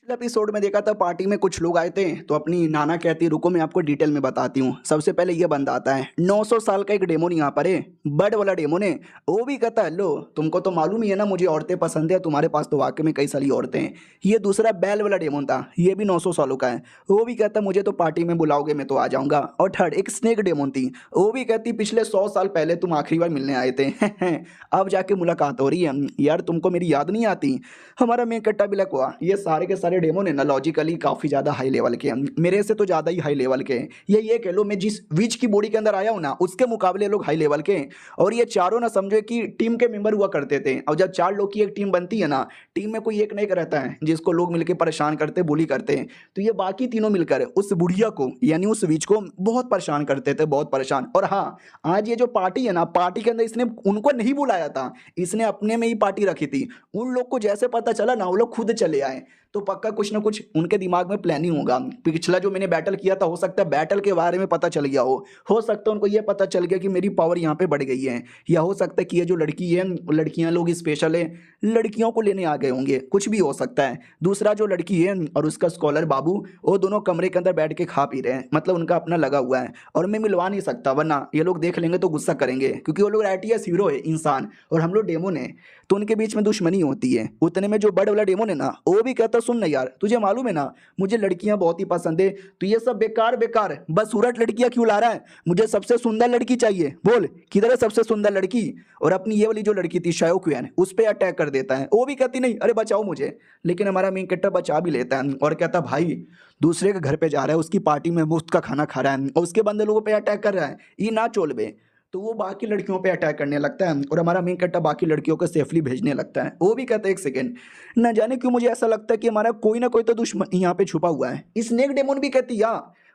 Episode में देखा था पार्टी में कुछ लोग आए थे तो अपनी नाना कहती रुको मैं आपको डिटेल में बताती हूँ। सबसे पहले ये बंदा आता है 900 साल का एक डेमोन यहाँ पर है, बर्ड वाला डेमोन है। वो भी कहता है लो तुमको तो मालूम ही है ना मुझे औरतें पसंद है, तुम्हारे पास तो वाकई में कई सारी औरतें हैं। ये दूसरा बैल वाला डेमोन था, ये भी 900 सालों का है। वो भी कहता मुझे तो पार्टी में बुलाओगे मैं तो आ जाऊंगा। और थर्ड एक स्नेक डेमोन थी, वो भी कहती पिछले 100 साल पहले तुम आखिरी बार मिलने आए थे अब जाके मुलाकात हो रही है, यार तुमको मेरी याद नहीं आती। हमारा मेन कट्टा बिलक हुआ। ये सारे के सारे डेमोन है ना लॉजिकली काफ़ी ज़्यादा हाई लेवल के हैं, मेरे से तो ज़्यादा ही हाई लेवल के हैं। ये कह लो मैं जिस विच की बॉडी के अंदर आया हूँ ना उसके मुकाबले लोग हाई लेवल के हैं। और ये चारों ना समझो कि टीम के मेंबर हुआ करते थे, और जब 4 लोग की एक टीम बनती है ना, टीम में कोई एक नहीं रहता है जिसको लोग मिलकर परेशान करते बुली करते हैं। तो ये बाकी तीनों मिलकर उस बुढ़िया को यानी उस विच को बहुत परेशान करते थे, बहुत परेशान। और हाँ, आज ये जो पार्टी है ना, पार्टी के अंदर इसने उनको नहीं बुलाया था, इसने अपने में ही पार्टी रखी थी। उन लोग को जैसे पता चला ना वो लोग खुद चले आए। तो पक्का कुछ ना कुछ उनके दिमाग में प्लानिंग होगा। पिछला जो मैंने बैटल किया था हो सकता है बैटल के बारे में पता चल गया हो सकता है उनको ये पता चल गया कि मेरी पावर यहाँ पे बढ़ गई है, या हो सकता है कि ये जो लड़की है, लड़कियां लोग स्पेशल है, लड़कियों को लेने आ गए होंगे, कुछ भी हो सकता है। दूसरा जो लड़की है और उसका स्कॉलर बाबू, वो दोनों कमरे के अंदर बैठ के खा पी रहे हैं, मतलब उनका अपना लगा हुआ है। और मैं मिलवा नहीं सकता वरना ये लोग देख लेंगे तो गुस्सा करेंगे, क्योंकि वो लोग आईटीएस हीरो है इंसान और हम लोग डेमोन है, तो उनके बीच में दुश्मनी होती है। उतने में जो बड़ वाला डेमोन है ना, वो भी कहता सुन ना यार, तुझे मालूम है ना मुझे लड़कियां बहुत ही पसंद है, तो ये सब बेकार बेकार बस सूरत लड़कियां क्यों ला रहा है, मुझे सबसे सुंदर लड़की चाहिए, बोल किधर है सबसे सुंदर लड़की। और अपनी ये वाली जो लड़की थी शायोक्वियन, उस पर अटैक कर देता है। वो भी कहती नहीं अरे बचाओ मुझे, लेकिन हमारा मेन कैरेक्टर बचा भी लेता है और कहता भाई दूसरे के घर पे जा रहा है, उसकी पार्टी में मुफ्त का खाना खा रहा है और उसके बंदे लोगों पे अटैक कर रहा है, ये ना चोलबे। तो वो बाकी लड़कियों पे अटैक करने लगता है और हमारा मेन कैरेक्टर बाकी लड़कियों को सेफली भेजने लगता है। वो भी कहता है एक सेकेंड, न जाने क्यों मुझे ऐसा लगता है कि हमारा कोई ना कोई तो दुश्मन यहाँ पे छुपा हुआ है। स्नेक डेमोन भी कहती या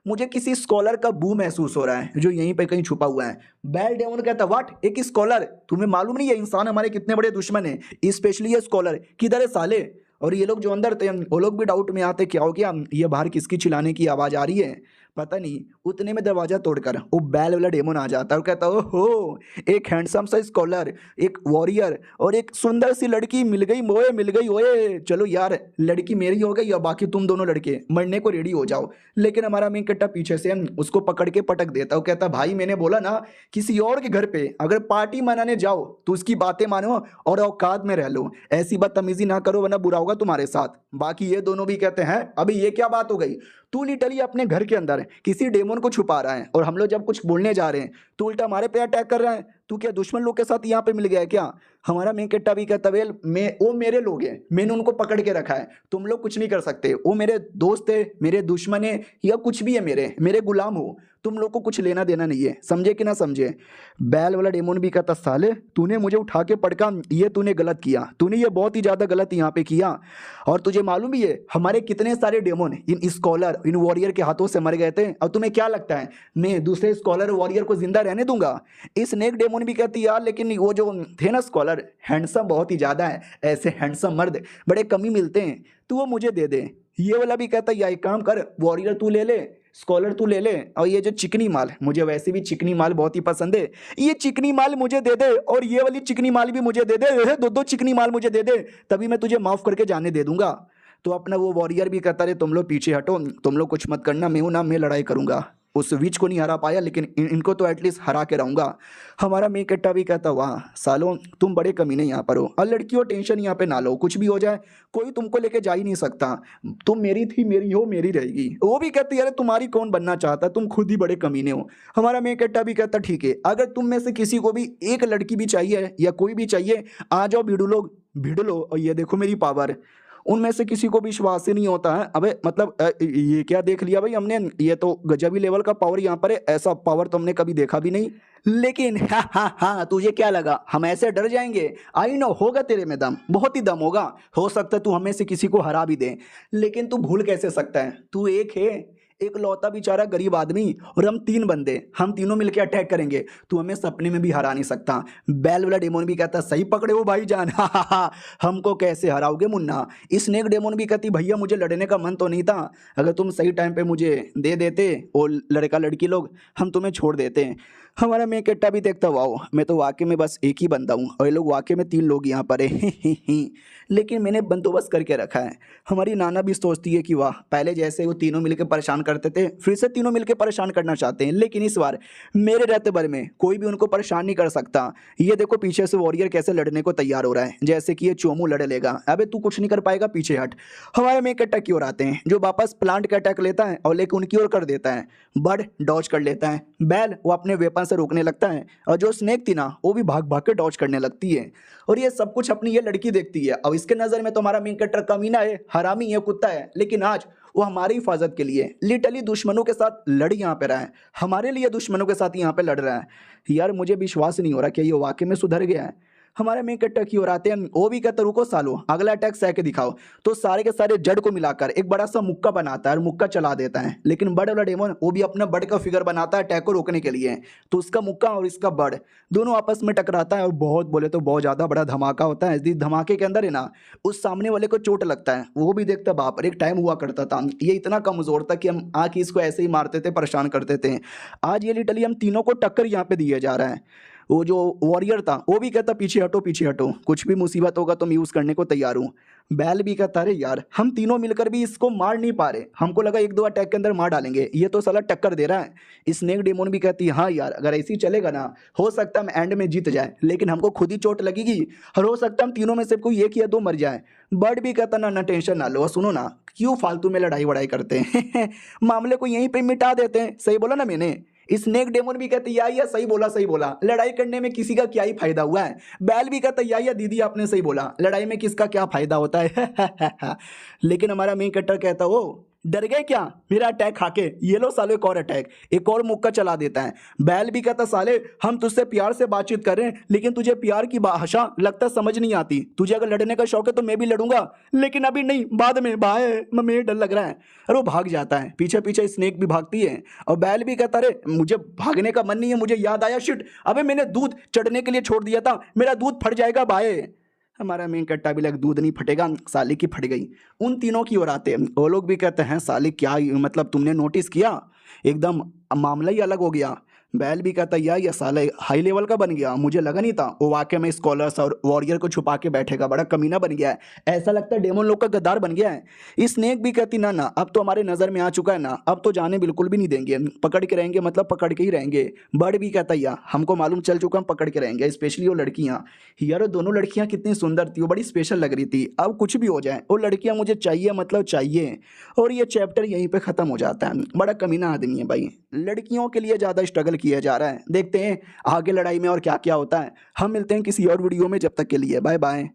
मुझे किसी स्कॉलर का बू महसूस हो रहा है जो यहीं पे कहीं छुपा हुआ है। बेल डेमोन कहता व्हाट एक स्कॉलर, तुम्हें मालूम नहीं है इंसान हमारे कितने बड़े दुश्मन है, स्पेशली ये स्कॉलर किधर है साले। और ये लोग जो अंदर थे वो लोग भी डाउट में आते क्या हो गया, ये बाहर किसकी चिल्लाने की आवाज़ आ रही है पता नहीं। उतने में दरवाजा तोड़कर वो बैल वाला डेमोन आ जाता है और कहता ओहो एक हैंडसम सा स्कॉलर, एक वॉरियर और एक सुंदर सी लड़की मिल गई मोए, मिल गई ओए, चलो यार लड़की मेरी हो गई, या बाकी तुम दोनों लड़के मरने को रेडी हो जाओ। लेकिन हमारा मेन कट्टा पीछे से उसको पकड़ के पटक देता है, कहता भाई मैंने बोला ना किसी और के घर पे अगर पार्टी मनाने जाओ तो उसकी बातें मानो और औकात में रह लो, ऐसी बदतमीजी ना करो वरना बुरा होगा तुम्हारे साथ। बाकी ये दोनों भी कहते हैं अभी ये क्या बात हो गई, तू लिटरली अपने घर के अंदर किसी डेमोन को छुपा रहा है और हम लोग जब कुछ बोलने जा रहे हैं तो उल्टा हमारे पे अटैक कर रहा है, तू क्या दुश्मन लोग के साथ यहाँ पे मिल गया है क्या। हमारा मेन कैरेक्टर भी कहता वेल मैं वो मेरे लोग हैं, मैंने उनको पकड़ के रखा है, तुम लोग कुछ नहीं कर सकते, वो मेरे दोस्त है, मेरे दुश्मन है, या कुछ भी है, मेरे गुलाम हो, तुम लोग को कुछ लेना देना नहीं है, समझे कि ना समझे। बैल वाला डेमोन भी कहता साले तूने मुझे उठा के पटका, ये तूने गलत किया, तूने ये बहुत ही ज़्यादा गलत यहाँ पे किया। और तुझे मालूम भी है हमारे कितने सारे डेमोन इन स्कॉलर इन वॉरियर के हाथों से मर गए थे, और तुम्हें क्या लगता है मैं दूसरे स्कॉलर वॉरियर को जिंदा रहने दूंगा। इस नेक डेमोन भी कहती यार लेकिन वो जो थे ना स्कॉलर हैंडसम बहुत ही ज़्यादा है, ऐसे हैंडसम मर्द बड़े कम ही मिलते हैं, तो वो मुझे दे दे। ये वाला भी कहता या एक काम कर वॉरियर तू ले ले, स्कॉलर तू ले ले, और ये जो चिकनी माल, मुझे वैसे भी चिकनी माल बहुत ही पसंद है, ये चिकनी माल मुझे दे दे और ये वाली चिकनी माल भी मुझे दे दे, दो दो चिकनी माल मुझे दे दे, तभी मैं तुझे माफ़ करके जाने दे दूंगा। तो अपना वो वॉरियर भी कहता रहे तुम लोग पीछे हटो, तुम लोग कुछ मत करना, मैं हूं ना मैं लड़ाई करूंगा। उस विच को नहीं हरा पाया लेकिन इनको तो एटलीस्ट हरा के रहूंगा। हमारा मेन कट्टा भी कहता वाह सालों तुम बड़े कमीने यहाँ पर हो, और लड़कियों टेंशन यहाँ पे ना लो, कुछ भी हो जाए कोई तुमको लेके जा ही नहीं सकता, तुम मेरी थी मेरी हो मेरी रहेगी। वो भी कहती अरे तुम्हारी कौन बनना चाहता, तुम खुद ही बड़े कमीने हो। हमारा मेन कट्टा भी कहता ठीक है अगर तुम में से किसी को भी एक लड़की भी चाहिए या कोई भी चाहिए आ जाओ भिड़ लो, और ये देखो मेरी पावर। उनमें से किसी को विश्वास ही नहीं होता है, अबे मतलब ये क्या देख लिया भाई हमने, ये तो गजबी लेवल का पावर यहाँ पर है, ऐसा पावर तो हमने कभी देखा भी नहीं। लेकिन हाँ हाँ हाँ तुझे क्या लगा हम ऐसे डर जाएंगे, आई नो होगा तेरे में दम, बहुत ही दम होगा, हो सकता है तू हमें से किसी को हरा भी दे, लेकिन तू भूल कैसे सकता है तू एक है, एक लौता बेचारा गरीब आदमी, और हम 3 बंदे, हम तीनों मिलकर अटैक करेंगे, तू हमें सपने में भी हरा नहीं सकता। बैल वाला डेमोन भी कहता सही पकड़े हो भाईजान, हा हा हा हमको कैसे हराओगे मुन्ना। स्नेक डेमोन भी कहती भैया मुझे लड़ने का मन तो नहीं था, अगर तुम सही टाइम पे मुझे दे देते वो लड़का लड़की लोग हम तुम्हें छोड़ देते। हमारा मैं कट्टा भी देखता वाओ, मैं तो वाकई में बस एक ही बंदा हूँ और ये लोग वाकई में 3 लोग यहाँ पर है। लेकिन मैंने बंदोबस्त करके रखा है। हमारी नाना भी सोचती है कि वाह, पहले जैसे वो तीनों मिलकर परेशान करते थे फिर से तीनों मिलकर परेशान करना चाहते हैं, लेकिन इस बार मेरे रहते भर में कोई भी उनको परेशान नहीं कर सकता। ये देखो पीछे से वॉरियर कैसे लड़ने को तैयार हो रहा है, जैसे कि ये चोमू लड़ लेगा। अबे तू कुछ नहीं कर पाएगा, पीछे हट। हमारे में एक अटैक की ओर आते हैं जो वापस प्लांट का अटैक लेता है और लेके उनकी ओर कर देता है। बर्ड डॉज कर लेता है, बैल वो अपने वेपन से रोकने लगता है और जो स्नेक थी ना वो भी भाग भाग के डॉज करने लगती है। और ये सब कुछ अपनी ये लड़की देखती है। अब इसके नज़र में तो हमारा मेन कैरेक्टर कमीना है, हरामी है, कुत्ता है, लेकिन आज वो हमारी हिफाजत के लिए लिटरली दुश्मनों के साथ लड़ यहाँ पे रहा है, हमारे लिए दुश्मनों के साथ यहाँ पे लड़ रहा है। यार मुझे विश्वास नहीं हो रहा कि ये वाकई में सुधर गया है। हमारे मेन कैरेक्टर की ओर आते हैं, वो भी कहते रुको सालो, अगला अटैक सह के दिखाओ। तो सारे के सारे जड़ को मिलाकर एक बड़ा सा मुक्का बनाता है और मुक्का चला देता है। लेकिन बड़ वाला डेमन वो भी अपना बड़ का फिगर बनाता है अटैक को रोकने के लिए। तो उसका मुक्का और इसका बड़ दोनों आपस में टकराता है और बहुत बोले तो बहुत ज़्यादा बड़ा धमाका होता है। इस धमाके के अंदर है ना उस सामने वाले को चोट लगता है। वो भी देखता बाप रे, एक टाइम हुआ करता था ये इतना कमज़ोर था कि हम आके इसको ऐसे ही मारते थे, परेशान करते थे। आज ये लिटरली हम तीनों को टक्कर यहाँ पे दिया जा रहा है। वो जो वॉरियर था वो भी कहता पीछे हटो पीछे हटो, कुछ भी मुसीबत होगा तो मैं यूज़ करने को तैयार हूँ। बैल भी कहता अरे यार हम तीनों मिलकर भी इसको मार नहीं पा रहे, हमको लगा एक दो अटैक के अंदर मार डालेंगे, ये तो साला टक्कर दे रहा है। स्नेक डेमोन भी कहती है हाँ यार अगर ऐसे ही चलेगा ना हो सकता है हम एंड में जीत जाए, लेकिन हमको खुद ही चोट लगेगी और हो सकता है हम तीनों में से कोई एक या दो मर जाए। बर्ड भी कहता ना ना टेंशन ना लो, सुनो ना क्यों फालतू में लड़ाई वड़ाई करते हैं मामले को यहीं पे मिटा देते हैं। सही बोला ना मैंने। स्नेक डेमन भी कहते या सही बोला सही बोला, लड़ाई करने में किसी का क्या ही फायदा हुआ है। बैल भी कहता या दीदी आपने सही बोला, लड़ाई में किसका क्या फायदा होता है। लेकिन हमारा मेन कैरेक्टर कहता वो डर गए क्या मेरा अटैक खाके, ये लो साले एक और अटैक, एक और मुक्का चला देता है। बैल भी कहता साले हम तुझसे प्यार से बातचीत कर रहे हैं लेकिन तुझे प्यार की भाषा लगता समझ नहीं आती, तुझे अगर लड़ने का शौक है तो मैं भी लड़ूंगा लेकिन अभी नहीं, बाद में, बाय मैं डर लग रहा है। अरे वो भाग जाता है, पीछे पीछे स्नेक भी भागती है और बैल भी कहता अरे मुझे भागने का मन नहीं है, मुझे याद आया शिट अबे मैंने दूध चढ़ने के लिए छोड़ दिया था, मेरा दूध फट जाएगा बाय। हमारा मेन कट्टा भी लग दूध नहीं फटेगा, साली की फट गई। उन तीनों की ओर आते हैं, वो लोग भी कहते हैं साली क्या मतलब तुमने नोटिस किया एकदम मामला ही अलग हो गया। बैल भी कहता यार ये साला हाई लेवल का बन गया, मुझे लगा नहीं था वो वाकई में स्कॉलर्स और वॉरियर को छुपा के बैठेगा, बड़ा कमीना बन गया है, ऐसा लगता है डेमन लोग का गद्दार बन गया है। स्नेक भी कहती ना ना अब तो हमारे नज़र में आ चुका है ना, अब तो जाने बिल्कुल भी नहीं देंगे, पकड़ के रहेंगे, मतलब पकड़ के ही रहेंगे। बर्ड भी कहता यार हमको मालूम चल चुका, हम पकड़ के रहेंगे, स्पेशली वो लड़कियाँ। यार दोनों लड़कियाँ कितनी सुंदर थी, वो बड़ी स्पेशल लग रही थी। अब कुछ भी हो जाए वो लड़कियाँ मुझे चाहिए, मतलब चाहिए। और ये चैप्टर यहीं पे ख़त्म हो जाता है। बड़ा कमीना आदमी है भाई, लड़कियों के लिए ज़्यादा स्ट्रगल किया जा रहा है। देखते हैं आगे लड़ाई में और क्या क्या होता है। हम मिलते हैं किसी और वीडियो में, जब तक के लिए बाय बाय।